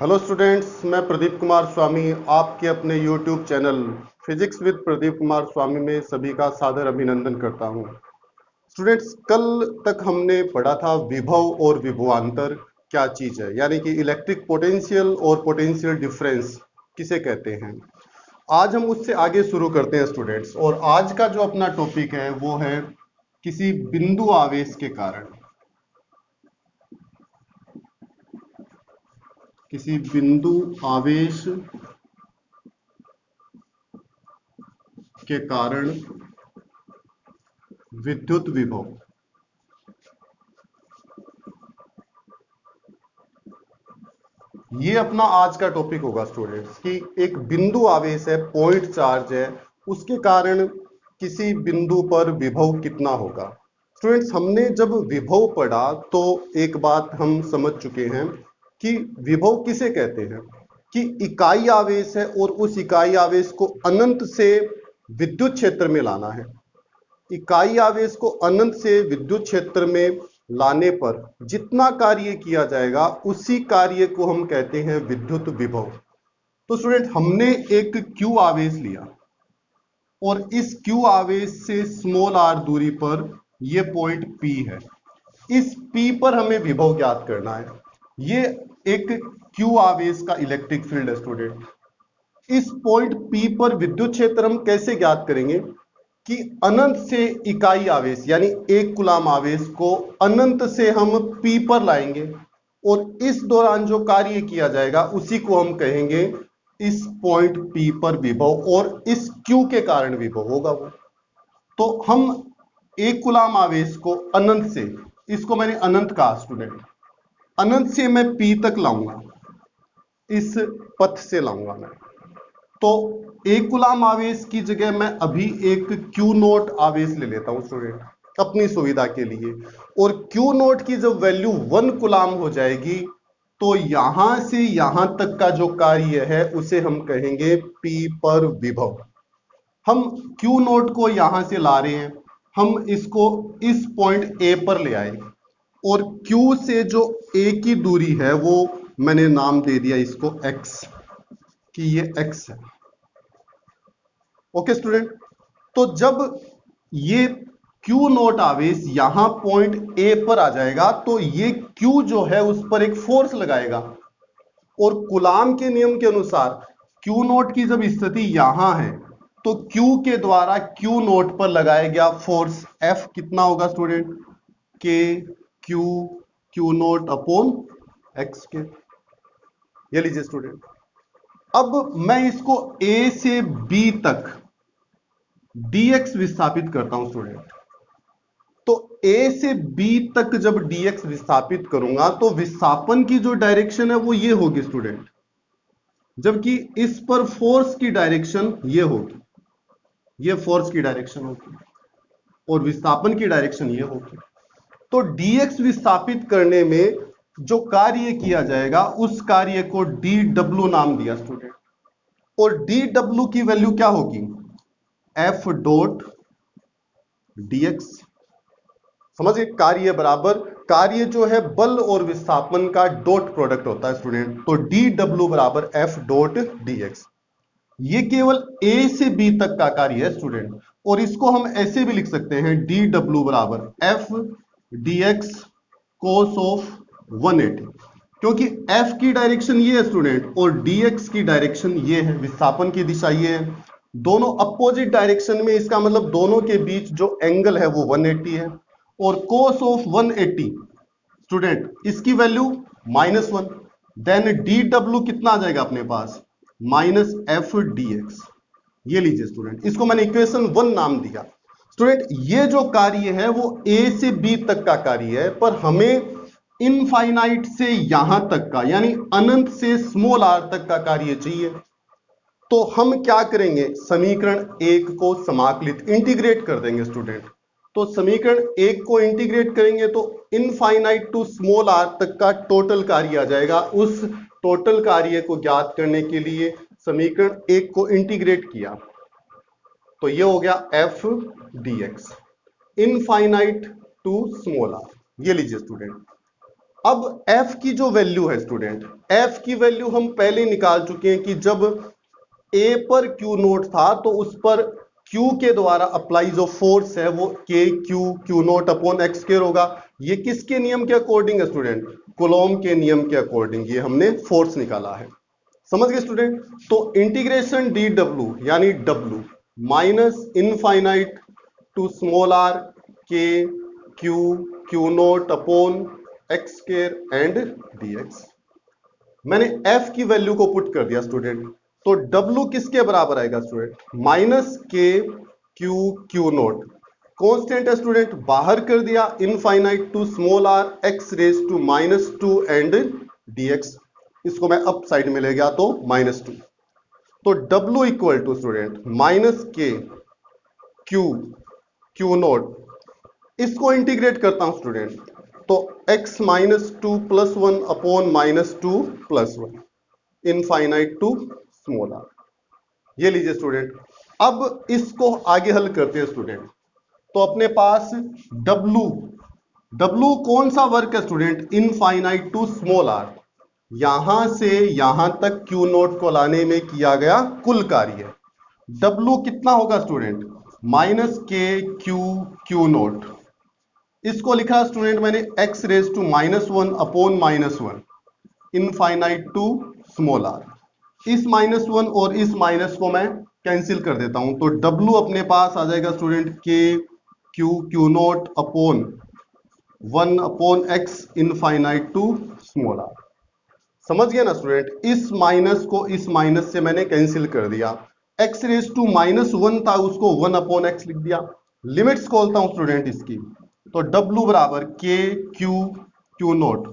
Hello students, मैं प्रदीप कुमार स्वामी आपके अपने YouTube channel physics with Pradeep Kumar Swami में सभी का सादर अभिनंदन करता हूं। स्टूडेंट्स, कल तक हमने पढ़ा था विभव और विभवांतर क्या चीज है, यानी कि इलेक्ट्रिक पोटेंशियल और पोटेंशियल डिफरेंस किसे कहते हैं। आज हम उससे आगे शुरू करते हैं स्टूडेंट्स, और आज का जो अपना टॉपिक है वो है किसी बिंदु आवेश के कारण, किसी बिंदु आवेश के कारण विद्युत विभव। ये अपना आज का टॉपिक होगा स्टूडेंट्स कि एक बिंदु आवेश है, पॉइंट चार्ज है, उसके कारण किसी बिंदु पर विभव कितना होगा। स्टूडेंट्स, हमने जब विभव पढ़ा तो एक बात हम समझ चुके हैं कि विभव किसे कहते हैं, कि इकाई आवेश है और उस इकाई आवेश को अनंत से विद्युत क्षेत्र में लाना है। इकाई आवेश को अनंत से विद्युत क्षेत्र में लाने पर जितना कार्य किया जाएगा उसी कार्य को हम कहते हैं विद्युत विभव। तो स्टूडेंट, हमने एक क्यू आवेश लिया और इस क्यू आवेश से स्मॉल आर दूरी पर यह पॉइंट P है। इस P पर हमें विभव ज्ञात करना है। ये एक क्यू आवेश का इलेक्ट्रिक फील्ड है स्टूडेंट। इस पॉइंट P पर विद्युत क्षेत्र हम कैसे ज्ञात करेंगे कि अनंत से इकाई आवेश यानी 1 कूलाम आवेश को अनंत से हम P पर लाएंगे और इस दौरान जो कार्य किया जाएगा उसी को हम कहेंगे इस पॉइंट P पर विभव, और इस Q के कारण विभव होगा वो। तो हम 1 कूलाम आवेश को अनंत से, इसको मैंने अनंत कहा स्टूडेंट, अनंत से मैं P तक लाऊंगा, इस पथ से लाऊंगा मैं। तो 1 कूलाम आवेश की जगह मैं अभी एक क्यू नोट आवेश ले लेता हूं स्टूडेंट अपनी सुविधा के लिए, और क्यू नोट की जब वैल्यू 1 कूलाम हो जाएगी तो यहां से यहां तक का जो कार्य है उसे हम कहेंगे P पर विभव। हम क्यू नोट को यहां से ला रहे हैं, हम इसको इस पॉइंट A पर ले आए और Q से जो A की दूरी है वो मैंने नाम दे दिया इसको X, कि ये X है। ओके स्टूडेंट, तो जब ये Q नोट आवेश यहां पॉइंट A पर आ जाएगा तो ये Q जो है उस पर एक फोर्स लगाएगा, और कूलाम के नियम के अनुसार Q नोट की जब स्थिति यहां है तो Q के द्वारा Q नोट पर लगाया गया फोर्स F कितना होगा student, K Q naught upon X के। ये लीजिए स्टूडेंट, अब मैं इसको A से B तक dx विस्थापित करता हूं स्टूडेंट। तो A से B तक जब dx विस्थापित करूंगा तो विस्थापन की जो डायरेक्शन है वो ये होगी स्टूडेंट, जबकि इस पर फोर्स की डायरेक्शन ये होगी, ये फोर्स की डायरेक्शन होगी और विस्थापन की डायरेक्शन ये होगी। तो dx विस्थापित करने में जो कार्य किया जाएगा उस कार्य को dw नाम दिया स्टूडेंट, और dw की वैल्यू क्या होगी, F डॉट dx। समझिए, कार्य बराबर, कार्य जो है बल और विस्थापन का डॉट प्रोडक्ट होता है स्टूडेंट, तो dw बराबर F डॉट dx। ये केवल A से B तक का कार्य है स्टूडेंट, और इसको हम ऐसे भी लिख सकते हैं dw बराबर F dx cos ऑफ 180, क्योंकि F की डायरेक्शन ये है स्टूडेंट और dx की डायरेक्शन ये है, विस्थापन की दिशा ये है, दोनों अपोजिट डायरेक्शन में, इसका मतलब दोनों के बीच जो एंगल है वो 180 है, और cos ऑफ 180 स्टूडेंट इसकी वैल्यू -1, देन dw कितना आ जाएगा अपने पास, -f dx। ये लीजिए स्टूडेंट, इसको मैंने इक्वेशन 1 नाम दिया। स्टूडेंट, ये जो कार्य है वो A से B तक का कार्य है, पर हमें इनफाइनाइट से यहां तक का यानी अनंत से स्मॉल r तक का कार्य चाहिए। तो हम क्या करेंगे, समीकरण 1 को समाकलित इंटीग्रेट कर देंगे स्टूडेंट। तो समीकरण 1 को इंटीग्रेट करेंगे तो इनफाइनाइट टू स्मॉल r तक का टोटल कार्य आ जाएगा। उस टोटल कार्य को ज्ञात करने के लिए समीकरण 1 को इंटीग्रेट किया तो ये हो गया F dx infinite to small r। ये लीजिए स्टूडेंट, अब F की जो वैल्यू है स्टूडेंट, F की वैल्यू हम पहले निकाल चुके हैं कि जब A पर Q नोट था तो उस पर Q के द्वारा अप्लाई जो फोर्स है वो Q naught upon X square होगा। ये किसके नियम के अकॉर्डिंग है स्टूडेंट? कूलॉम के नियम के अकॉर्डिंग ये हमने फोर्स निकाला है। समझ गए स्टूडेंट? तो इंटीग्रेशन डी डब्ल्यू यानी W minus infinite to small r K Q naught upon X square and dx। मैंने F की वैल्यू को पुट कर दिया स्टूडेंट, तो W किसके बराबर आएगा student? Minus K Q naught, constant है स्टूडेंट, बाहर कर दिया, infinite to small r x raise to -2 and dx। इसको मैं अप साइड में ले गया तो -2, तो W equal to student minus K Q naught, इसको इंटीग्रेट करता हूं स्टूडेंट, तो x -2 + 1 upon -2 + 1 infinite to small r। ये लीजिए स्टूडेंट, अब इसको आगे हल करते हैं स्टूडेंट। तो अपने पास W कौन सा वर्क है student? Infinite to small r, यहां से यहां तक Q नोट को लाने में किया गया कुल कार्य। W कितना होगा student? Minus K Q naught, इसको लिखा स्टूडेंट मैंने x raise to -1 upon -1 infinite to small r। इस -1 और इस माइनस को मैं कैंसिल कर देता हूं, तो W अपने पास आ जाएगा student K Q naught upon 1 upon x infinite to small r। समझ गया ना स्टूडेंट? इस माइनस को इस माइनस से मैंने कैंसिल कर दिया, x रेज टू -1 था उसको 1 अपॉन x लिख दिया। लिमिट्स खोलता हूं स्टूडेंट इसकी, तो W बराबर के Q note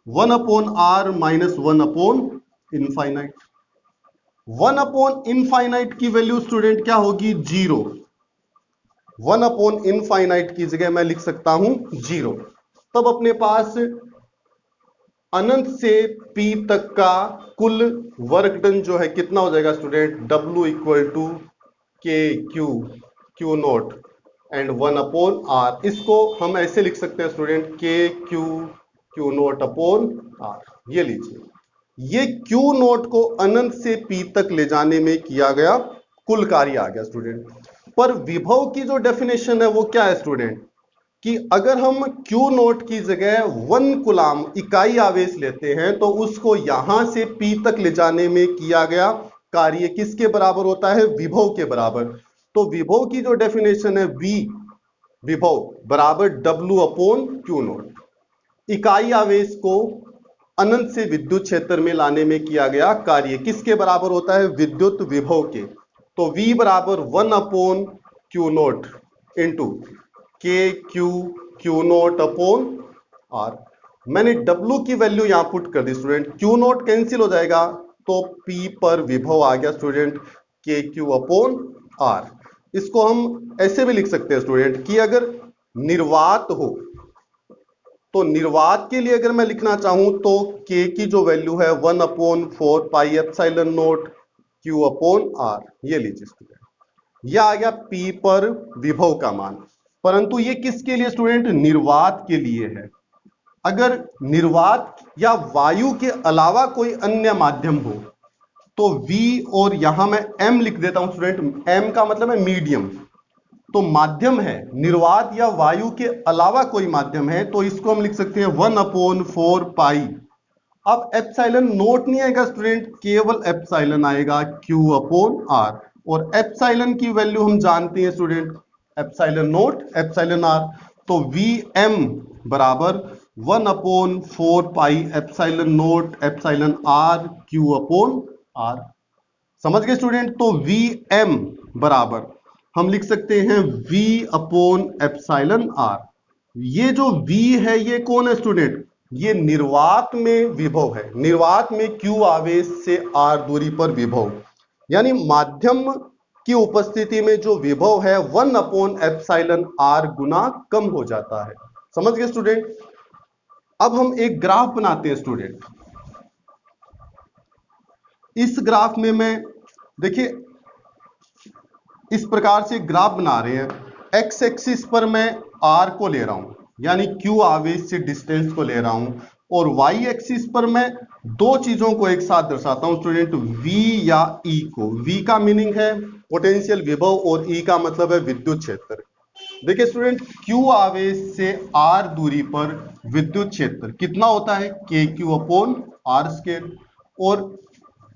1 upon r minus 1 upon infinite. 1 upon infinite की वैल्यू स्टूडेंट क्या होगी? 0। 1 अपॉन इनफाइनाइट की जगह मैं लिख सकता हूं 0। तब अपने पास अनंत से P तक का कुल वर्क डन जो है कितना हो जाएगा स्टूडेंट? W इक्वल टू के Q note and 1 upon r। इसको हम ऐसे लिख सकते हैं student, K Q naught upon r। ये लीजिए, ये Q नोट को अनंत से P तक ले जाने में किया गया कुल कार्य आ गया स्टूडेंट। पर विभव की जो डेफिनेशन है वो क्या है स्टूडेंट? कि अगर हम Q नोट की जगह 1 कूलाम इकाई आवेश लेते हैं तो उसको यहां से P तक ले जाने में किया गया कार्य किसके बराबर होता है? विभव के बराबर। तो विभव की जो डेफिनेशन है V विभव बराबर W अपॉन Q नोट। इकाई आवेश को अनंत से विद्युत क्षेत्र में लाने में किया गया कार्य किसके बराबर होता है? विद्युत विभव के। तो V बराबर 1 अपॉन Q नोट इंटू के क्यू नोट अपॉन R। मैंने W की वैल्यू यहां पुट कर दी स्टूडेंट, Q नोट कैंसिल हो जाएगा तो P पर विभव आ गया student K Q upon R। इसको हम ऐसे भी लिख सकते हैं स्टूडेंट कि अगर निर्वात हो तो निर्वात के लिए अगर मैं लिखना चाहूं तो K की जो वैल्यू है 1 upon 4 pi epsilon note Q upon R। ये लीजिए स्टूडेंट, यह आ गया P पर विभव का मान। परंतु ये किसके लिए स्टूडेंट? निर्वात के लिए है। अगर निर्वात या वायु के अलावा कोई अन्य माध्यम हो तो V, और यहां मैं M लिख देता हूं स्टूडेंट, M का मतलब है मीडियम, तो माध्यम है, निर्वात या वायु के अलावा कोई माध्यम है तो इसको हम लिख सकते हैं 1 अपॉन 4 पाई। अब एप्सिलॉन नोट नहीं आएगा स्टूडेंट, केवल एप्सिलॉन आएगा Q अपॉन R, और एप्सिलॉन की वैल्यू हम जानते हैं student, epsilon note epsilon R। तो Vm बराबर 1 upon 4 pi epsilon note epsilon R Q upon R। समझ गए स्टूडेंट? तो Vm बराबर हम लिख सकते हैं V अपॉन एप्सिलॉन R। ये जो V है ये कौन है स्टूडेंट? ये निर्वात में विभव है, निर्वात में Q आवेश से R दूरी पर विभव, यानी माध्यम की उपस्थिति में जो विभव है 1 अपॉन एप्सिलॉन R गुना कम हो जाता है। समझ गए स्टूडेंट? अब हम एक ग्राफ बनाते हैं स्टूडेंट। इस ग्राफ में मैं देखिए इस प्रकार से ग्राफ बना रहे हैं। एक्स एक्सिस पर मैं R को ले रहा हूं, यानी Q आवेश से डिस्टेंस को ले रहा हूं, और वाई एक्सिस पर मैं दो चीजों को एक साथ दर्शाता हूं स्टूडेंट, V या E को। V का मीनिंग है पोटेंशियल विभव और E का मतलब है विद्युत क्षेत्र। देखिए स्टूडेंट, Q आवेश से R दूरी पर विद्युत क्षेत्र कितना होता है, KQ/R²। और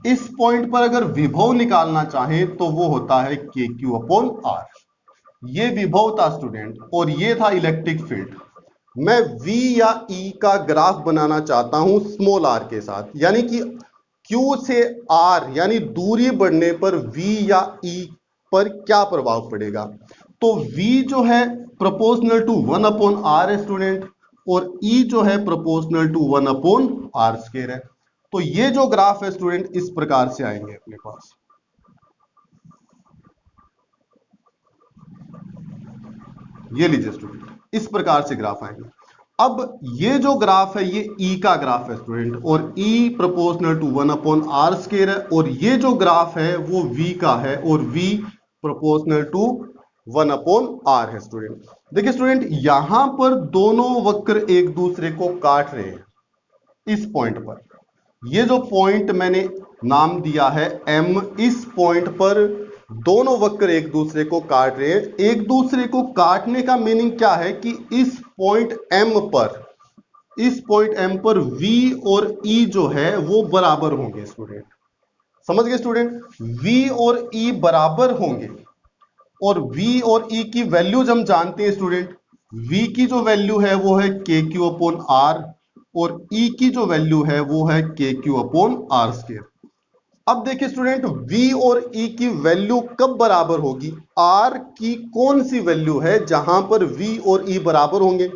इस पॉइंट पर अगर विभव निकालना चाहें तो वो होता है KQ/R। ये विभव था स्टूडेंट, और ये था इलेक्ट्रिक फील्ड। मैं V या E का ग्राफ बनाना चाहता हूं स्मॉल r के साथ, यानी कि Q से R यानी दूरी बढ़ने पर V या E पर क्या प्रभाव पड़ेगा। तो V जो है प्रोपोर्शनल टू 1/r है स्टूडेंट, और E जो है प्रोपोर्शनल टू 1/r² है। तो ये जो ग्राफ है स्टूडेंट इस प्रकार से आएंगे अपने पास। ये लीजिए स्टूडेंट, इस प्रकार से ग्राफ आएंगे। अब ये जो ग्राफ है ये E का ग्राफ है स्टूडेंट, और E प्रोपोर्शनल टू 1/r² है, और ये जो ग्राफ है वो V का है, और V प्रोपोर्शनल टू 1/r है स्टूडेंट। देखिए स्टूडेंट, यहां पर दोनों वक्र एक दूसरे को काट रहे हैं इस पॉइंट पर। ये जो पॉइंट मैंने नाम दिया है M, इस पॉइंट पर दोनों वक्र एक दूसरे को काट रहे हैं। एक दूसरे को काटने का मीनिंग क्या है कि इस पॉइंट M पर V और E जो है वो बराबर होंगे स्टूडेंट। समझ गए स्टूडेंट, V और E बराबर होंगे, और V और E की वैल्यूज हम जानते हैं स्टूडेंट। V की जो वैल्यू है वो है KQ/R, और E की जो वैल्यू है वो है KQ/R²। अब देखिए स्टूडेंट, V और E की वैल्यू कब बराबर होगी, R की कौन सी वैल्यू है जहां पर V और E बराबर होंगे।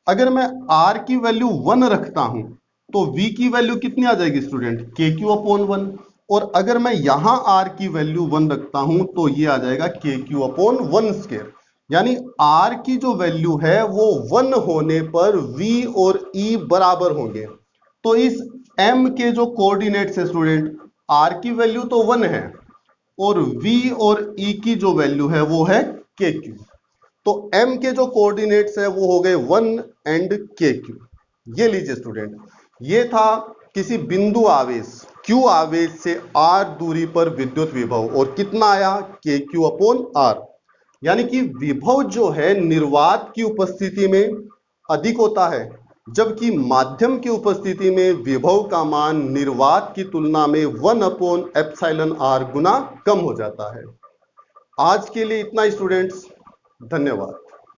अगर मैं R की वैल्यू 1 रखता हूं तो V की वैल्यू कितनी आ जाएगी स्टूडेंट, KQ/1। और अगर मैं यहां R की वैल्यू 1 रखता हूं तो ये आ जाएगा KQ/1²। यानी R की जो वैल्यू है वो 1 होने पर V और E बराबर होंगे। तो इस M के जो कोऑर्डिनेट्स है स्टूडेंट, R की वैल्यू तो 1 है, और V और E की जो वैल्यू है वो है KQ। तो M के जो कोऑर्डिनेट्स है वो हो गए 1 एंड KQ। ये लीजिए स्टूडेंट, ये था किसी बिंदु आवेश Q आवेश से R दूरी पर विद्युत विभव, और कितना आया, KQ/R। यानी कि विभव जो है निर्वात की उपस्थिति में अधिक होता है, जबकि माध्यम की उपस्थिति में विभव का मान निर्वात की तुलना में 1/εr गुना कम हो जाता है। आज के लिए इतना ही स्टूडेंट्स, धन्यवाद।